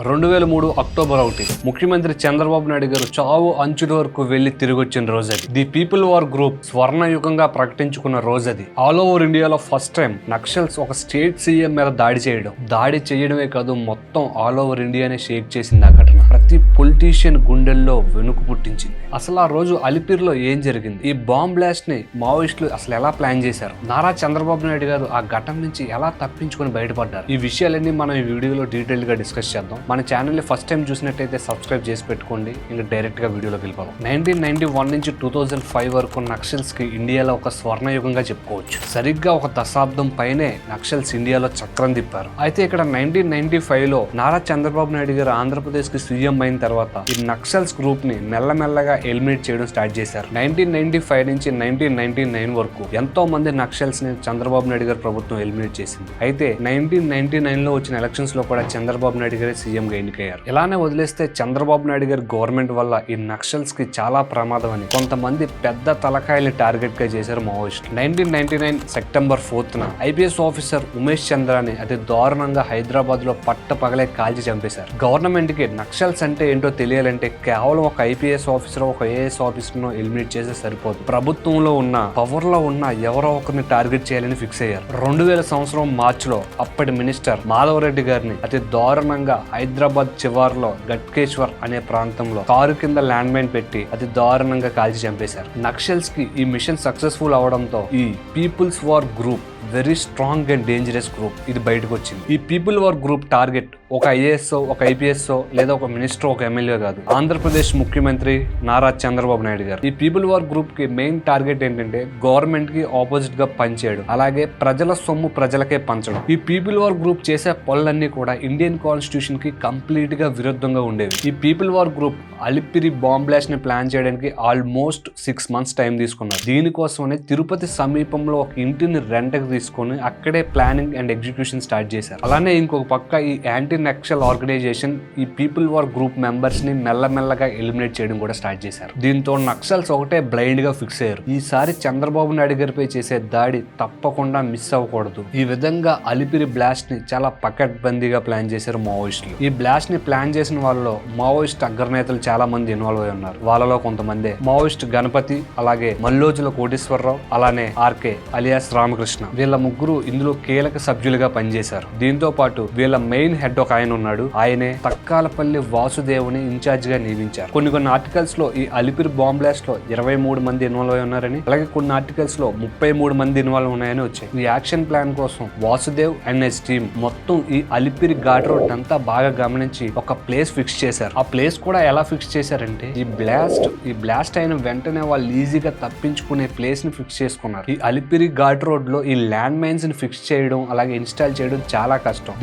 2003 October 1 ముఖ్యమంత్రి చంద్రబాబు నాయుడు గారు చావు అంచుల వరకు వెళ్లి తిరిగి వచ్చిన రోజు అది. ది పీపుల్ వార్ గ్రూప్ స్వర్ణయుగంగా ప్రకటించుకున్న రోజు అది. ఆల్ ఓవర్ ఇండియాలో ఫస్ట్ టైం నక్సల్స్ ఒక స్టేట్ సీఎం మీద దాడి చేయడమే కాదు, మొత్తం ఆల్ ఓవర్ ఇండియానే షేక్ చేసింది ఆ ఘటన. ప్రతి పొలిటీషియన్ గుండెల్లో వెనుక పుట్టించింది. అసలు ఆ రోజు అలిపిరిలో ఏం జరిగింది, ఈ బాంబ్ బ్లాస్ట్ ని మావోయిస్టులు అసలు ఎలా ప్లాన్ చేశారు, నారా చంద్రబాబు నాయుడు గారు ఆ ఘటన నుంచి ఎలా తప్పించుకొని బయటపడ్డారు, ఈ విషయాలన్నీ మనం ఈ వీడియోలో డీటెయిల్ గా డిస్కస్ చేద్దాం. మన ఛానల్ ని ఫస్ట్ టైం చూసినట్టయితే సబ్స్క్రైబ్ చేసి పెట్టుకోండి. ఇంకా డైరెక్ట్ గా వీడియోలోకి వెళ్ళిపోదాం. 1991 నుంచి 2005 వరకు నక్సల్స్ కి ఇండియాలో ఒక స్వర్ణయుగంగా చెప్పుకోవచ్చు. సరిగ్గా ఒక దశాబ్దం పైనే నక్సల్స్ ఇండియాలో చక్రం తిప్పారు. అయితే ఇక్కడ 1995 లో నారా చంద్రబాబు నాయుడు గారు ఆంధ్రప్రదేశ్ కి సీఎం అయిన తర్వాత ఈ నక్సల్స్ గ్రూప్ ని మెల్లమెల్లగా ఎలిమినేట్ చేయడం స్టార్ట్ చేశారు. 1995 నుంచి 1999 వరకు ఎంతో మంది నక్సల్స్ ని చంద్రబాబు నాయుడు గారు ప్రభుత్వం ఎలిమినేట్ చేసింది. అయితే 1999 లో వచ్చిన ఎలక్షన్స్ లో కూడా చంద్రబాబు నాయుడు గారు సీఎం గా ఎన్నికయ్యారు. ఇలానే వదిలేస్తే చంద్రబాబు నాయుడు గారి గవర్నమెంట్ వల్ల ఈ నక్సల్స్ కి చాలా ప్రమాదం అని కొంతమంది పెద్ద తలకాయల్ని టార్గెట్ గా చేశారు మావోయిస్టులు. 1999 September 4న IPS officer Umesh Chandrani అతి దారుణంగా హైదరాబాద్ లో పగలే కాల్చి చంపేశారు. గవర్నమెంట్ కి నక్సల్స్ అంటే ఏంటో తెలియాలంటే కేవలం ఒక ఐపీఎస్ ఆఫీసర్, ఒక ఏఎస్ ఆఫీసర్ ను ఎలిమినేట్ చేస్తే సరిపోదు. ప్రభుత్వంలో ఉన్న పవర్ లో ఉన్న ఎవరో ఒకరిని టార్గెట్ చేయాలని ఫిక్స్ అయ్యారు. 2000 సంవత్సరం మార్చిలో అప్పటి మినిస్టర్ మాధవరెడ్డి గారిని అతి దారుణంగా హైదరాబాద్ చివర్లో గట్కేశ్వర్ అనే ప్రాంతంలో కారు కింద ల్యాండ్ మైన్ పెట్టి అతి దారుణంగా కాల్చి చంపేశారు. నక్సల్స్ కి ఈ మిషన్ సక్సెస్ఫుల్ అవడంతో ఈ peoples war group very strong and dangerous group ఇది బయటకు వచ్చింది. ఈ పీపుల్ వార్ గ్రూప్ టార్గెట్ ఒక ఐఏఎస్, ఒక ఐపీఎస్ లేదా ఒక మినిస్టర్, ఒక ఎమ్మెల్యే కాదు, ఆంధ్రప్రదేశ్ ముఖ్యమంత్రి నారా చంద్రబాబు నాయుడు గారు. ఈ పీపుల్ వార్ గ్రూప్ కి మెయిన్ టార్గెట్ ఏంటంటే గవర్నమెంట్ కి ఆపోజిట్ గా పనిచేయడం, అలాగే ప్రజల సొమ్ము ప్రజలకే పంచడం. ఈ పీపుల్ వార్ గ్రూప్ చేసే పనులన్నీ కూడా ఇండియన్ కాన్స్టిట్యూషన్ కి కంప్లీట్ గా విరుద్ధంగా ఉండేవి. ఈ people war group Alipiri bomb blast ని ప్లాన్ చేయడానికి ఆల్మోస్ట్ 6 months టైం తీసుకున్నారు. దీనికోసమనే తిరుపతి సమీపంలో ఒక ఇంటిని రెంట్కి తీసుకొని అక్కడే ప్లానింగ్ అండ్ ఎగ్జిక్యూషన్ స్టార్ట్ చేశారు. అలానే ఇంకొక పక్క ఈ యాంటీ నక్సల్ ఆర్గనైజేషన్ ఈ పీపుల్ వార్ గ్రూప్ మెంబర్స్ ని మెల్లమెల్లగా ఎలిమినేట్ చేయడం కూడా స్టార్ట్ చేశారు. దీంతో నక్సల్స్ ఒకటే బ్లైండ్ గా ఫిక్స్ అయ్యారు, ఈసారి చంద్రబాబు నాయుడు గారిపై చేసే దాడి తప్పకుండా మిస్ అవ్వకూడదు. ఈ విధంగా అలిపిరి బ్లాస్ట్ ని చాలా పకడ్బందీగా ప్లాన్ చేశారు మావోయిస్టులు. ఈ బ్లాస్ట్ ని ప్లాన్ చేసిన వాళ్ళలో మావోయిస్ట్ అగ్రనేతలు చాలా మంది ఇన్వాల్వ్ అయి ఉన్నారు. వాళ్ళలో కొంతమంది మావోయిస్ట్ గణపతి, అలాగే మల్లోజుల కోటేశ్వరరావు, అలానే ఆర్కే అలియాస్ రామకృష్ణ, వీళ్ళ ముగ్గురు ఇందులో కీలక సభ్యులుగా పనిచేశారు. దీంతో పాటు వీళ్ళ మెయిన్ హెడ్ ఒక ఆయన ఉన్నాడు, ఆయనే తక్కాలపల్లి వాసుదేవుని ఇన్ఛార్జ్ గా నియమించారు. కొన్ని ఆర్టికల్స్ లో ఈ అలిపిరి బాంబ్ బ్లాస్ట్ లో 23 మంది ఇన్వాల్వ్ అయి ఉన్నారని, అలాగే కొన్ని ఆర్టికల్స్ లో 33 మంది ఇన్వాల్వ్ ఉన్నాయని వచ్చాయి. ఈ యాక్షన్ ప్లాన్ కోసం వాసుదేవ్ అండ్ హిస్ టీమ్ మొత్తం ఈ అలిపిరి ఘాట్ రోడ్ అంతా బాగా గమనించి ఒక ప్లేస్ ఫిక్స్ చేశారు. ఆ ప్లేస్ కూడా ఎలా ఫిక్స్ చేశారంటే ఈ బ్లాస్ట్ అయిన వెంటనే వాళ్ళు ఈజీగా తప్పించుకునే ప్లేస్ ని ఫిక్స్ చేసుకున్నారు. ఈ అలిపిరి ఘాట్ రోడ్ లో ఈ ల్యాండ్ మైన్స్ ని ఫిక్స్ చేయడం, అలాగే ఇన్స్టాల్ చేయడం చాలా కష్టం.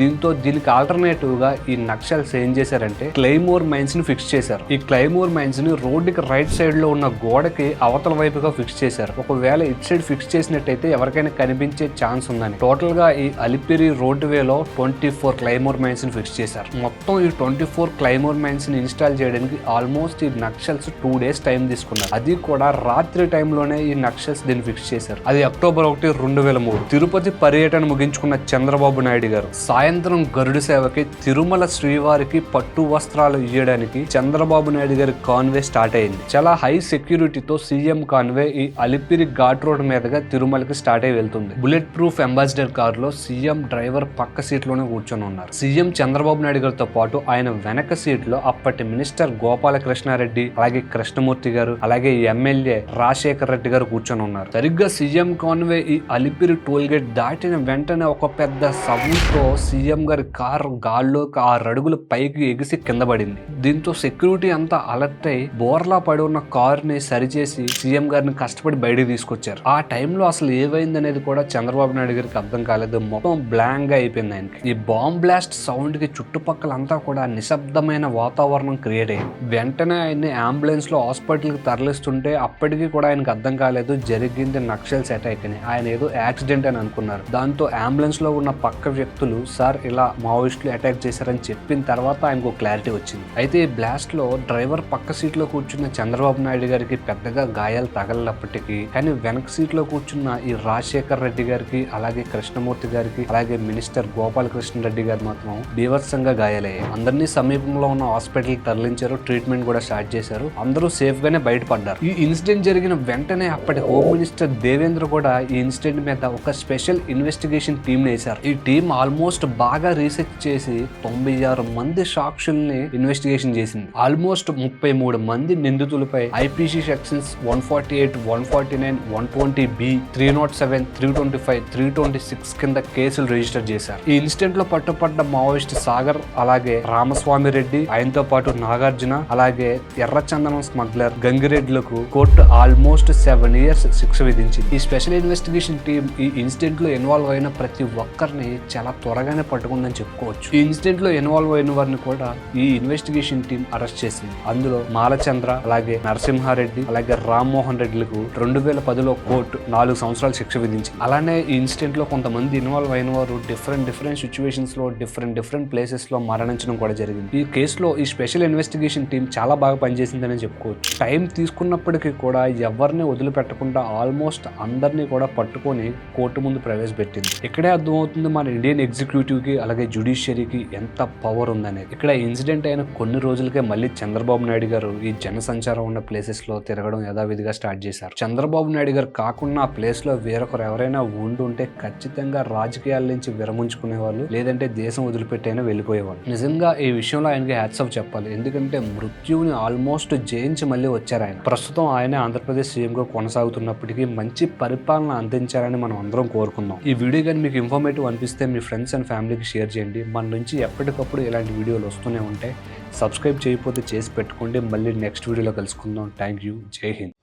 దీనికి ఆల్టర్నేటివ్ గా ఈ నక్సల్స్ ఏం చేశారంటే క్లైమోర్ మైన్స్ ని ఫిక్స్ చేశారు. ఈ క్లైమోర్ మైన్స్ ని రోడ్డుకి రైట్ సైడ్ లో ఉన్న గోడకి అవతల వైపుగా ఫిక్స్ చేశారు. ఒకవేళ ఇటు సైడ్ ఫిక్స్ చేసినట్టయితే ఎవరికైనా కనిపించే ఛాన్స్ ఉందని టోటల్ గా ఈ అలిపిరి రోడ్ వేలో 24 క్లైమోర్ మైన్స్ ని ఫిక్స్ చేశారు. మొత్తం ఈ 24 క్లైమోర్ మైన్స్ ని ఇన్స్టాల్ చేయడానికి ఆల్మోస్ట్ ఈ నక్సల్స్ 2 days టైం తీసుకున్నారు. అది కూడా రాత్రి టైంలోనే ఈ నక్సల్స్ దీన్ని ఫిక్స్ చేశారు. అది అక్టోబర్ 1, 2003. తిరుపతి పర్యటన ముగించుకున్న చంద్రబాబు నాయుడు గారు సాయంత్రం గరుడు సేవకి తిరుమల శ్రీవారికి పట్టు వస్త్రాలు ఇవ్వడానికి చంద్రబాబు నాయుడు గారి కాన్వే స్టార్ట్ అయింది. చాలా హై సెక్యూరిటీతో సీఎం కాన్వే ఈ అలిపిరి ఘాట్ రోడ్ మీదుగా తిరుమలకి స్టార్ట్ అయి వెళ్తుంది. బుల్లెట్ ప్రూఫ్ అంబాసిడర్ కార్ లో సీఎం డ్రైవర్ పక్క సీట్ లోనే కూర్చొని ఉన్నారు. సీఎం చంద్రబాబు నాయుడు గారితో పాటు ఆయన వెనక సీట్ లో అప్పటి మినిస్టర్ గోపాలకృష్ణారెడ్డి, అలాగే కృష్ణమూర్తి గారు, అలాగే ఎమ్మెల్యే రాజశేఖర్ రెడ్డి గారు కూర్చొని ఉన్నారు. సరిగ్గా సీఎం కాన్వే ఈ అలిపిరి టోల్ గేట్ దాటిన వెంటనే ఒక పెద్ద సౌండ్ తో సీఎం గారి కారు గాల్లో 6 అడుగులు పైకి ఎగిసి కింద పడింది. దీంతో సెక్యూరిటీ అంతా అలర్ట్ అయి బోర్లా పడి ఉన్న కార్ ని సరిచేసి సీఎం గారిని కష్టపడి బయటకు తీసుకొచ్చారు. ఆ టైంలో అసలు ఏమైంది అనేది కూడా చంద్రబాబు నాయుడు గారికి అర్థం కాలేదు. మొత్తం బ్లాంక్ గా అయిపోయింది ఆయనకి. ఈ బాంబ్ బ్లాస్ట్ సౌండ్ కి చుట్టుపక్కలంతా కూడా నిశ్శబ్దమైన వాతావరణం క్రియేట్ అయింది. వెంటనే ఆయన్ని అంబులెన్స్ లో హాస్పిటల్ కి తరలిస్తుంటే అప్పటికీ కూడా ఆయనకు అర్థం కాలేదు జరిగింది నక్సల్స్ అటాక్ అని. ఆయన ఏదో యాక్సిడెంట్ ఇన్సిడెంట్ అని అనుకున్నారు. దాంతో అంబులెన్స్ లో ఉన్న పక్క వ్యక్తులు సార్ ఇలా మావోయిస్టులు అటాక్ చేశారని చెప్పిన తర్వాత ఆయనకు క్లారిటీ వచ్చింది. అయితే ఈ బ్లాస్ట్ లో డ్రైవర్ పక్క సీట్ లో కూర్చున్న చంద్రబాబు నాయుడు గారికి పెద్దగా గాయాలు తగలనప్పటికీ కానీ వెనక సీట్ లో కూర్చున్న ఈ రాజశేఖర్ రెడ్డి గారికి, అలాగే కృష్ణమూర్తి గారికి, అలాగే మినిస్టర్ గోపాలకృష్ణ రెడ్డి గారు మాత్రం బీభత్సంగా గాయాలయ్యాయి. అందరినీ సమీపంలో ఉన్న హాస్పిటల్ తరలించారు, ట్రీట్మెంట్ కూడా స్టార్ట్ చేశారు. అందరూ సేఫ్ గానే బయటపడ్డారు. ఈ ఇన్సిడెంట్ జరిగిన వెంటనే అప్పటి హోమ్ మినిస్టర్ దేవేంద్ర కూడా ఈ ఇన్సిడెంట్ మీద ఒక స్పెషల్ ఇన్వెస్టిగేషన్ టీమ్ వేశారు. ఈ టీం ఆల్మోస్ట్ బాగా రీసెర్చ్ చేసి 96 మంది సాక్షుల్ని ఇన్వెస్టిగేషన్ చేసింది. ఆల్మోస్ట్ 33 మంది నిందితులపై ఐపీసీ సెక్షన్స్ 148, 149, 120B, 307, 325, 326 కింద కేసులు రిజిస్టర్ చేశారు. ఈ ఇన్సిడెంట్ లో పట్టుపడ్డ మావోయిస్ట్ సాగర్, అలాగే రామస్వామి రెడ్డి, ఆయనతో పాటు నాగార్జున, అలాగే ఎర్రచందనం స్మగ్లర్ గంగిరెడ్డిలకు కోర్టు ఆల్మోస్ట్ 7 years శిక్ష విధించింది. ఈ స్పెషల్ ఇన్వెస్టిగేషన్ టీం ఈ ఇన్సిడెంట్ లో ఇన్వాల్వ్ అయిన ప్రతి ఒక్కరిని చాలా త్వరగానే పట్టుకుందని చెప్పుకోవచ్చు. ఈ ఇన్సిడెంట్ లో ఇన్వాల్వ్ అయిన వారిని కూడా ఈ ఇన్వెస్టిగేషన్ టీం అరెస్ట్ చేసింది. అందులో మాలచంద్ర, అలాగే నరసింహారెడ్డి, అలాగే రామ్మోహన్ రెడ్డిలకు 2010లో కోర్టు 4 సంవత్సరాల శిక్ష విధించింది. అలానే ఈ ఇన్సిడెంట్ లో కొంతమంది ఇన్వాల్వ్ అయిన వారు డిఫరెంట్ సిచ్యువేషన్స్ లో డిఫరెంట్ ప్లేసెస్ లో మరణించడం కూడా జరిగింది. ఈ కేసులో ఈ స్పెషల్ ఇన్వెస్టిగేషన్ టీం చాలా బాగా పనిచేసిందని చెప్పుకోవచ్చు. టైం తీసుకున్నప్పటికీ కూడా ఎవరిని వదిలిపెట్టకుండా ఆల్మోస్ట్ అందరినీ కూడా పట్టుకొని కోర్టు ముందు ప్రవేశపెట్టింది. ఇక్కడే అర్థమవుతుంది మన ఇండియన్ ఎగ్జిక్యూటివ్ కి, అలాగే జ్యుడిషియరీకి ఎంత పవర్ ఉందనేది. ఇక్కడ ఇన్సిడెంట్ అయిన కొన్ని రోజులకే మళ్ళీ చంద్రబాబు నాయుడు గారు ఈ జనసంచారం ఉన్న ప్లేసెస్ లో తిరగడం యథావిధిగా స్టార్ట్ చేశారు. చంద్రబాబు నాయుడు గారు కాకుండా ఆ ప్లేస్ లో వేరొకరు ఎవరైనా ఉండుంటే ఖచ్చితంగా రాజకీయాల నుంచి విరమించుకునే వాళ్ళు, లేదంటే దేశం వదిలిపెట్టైనా వెళ్ళిపోయేవాళ్ళు. నిజంగా ఈ విషయంలో ఆయనకి హ్యాట్స్ ఆఫ్ చెప్పాలి. ఎందుకంటే మృత్యువుని ఆల్మోస్ట్ జయించి మళ్ళీ వచ్చారు ఆయన. ప్రస్తుతం ఆయన ఆంధ్రప్రదేశ్ సీఎం గా కొనసాగుతున్నప్పటికీ మంచి పరిపాలన అందించాలని మనం అందరం కోరుకుందాం. ఈ వీడియో కానీ మీకు ఇన్ఫర్మేటివ్ అనిపిస్తే మీ ఫ్రెండ్స్ అండ్ ఫ్యామిలీకి షేర్ చేయండి. మన నుంచి ఎప్పటికప్పుడు ఇలాంటి వీడియోలు వస్తూనే ఉంటాయి. సబ్స్క్రైబ్ చేయకపోతే చేసి పెట్టుకోండి. మళ్ళీ నెక్స్ట్ వీడియోలో కలుసుకుందాం. Thank you. జై హింద్.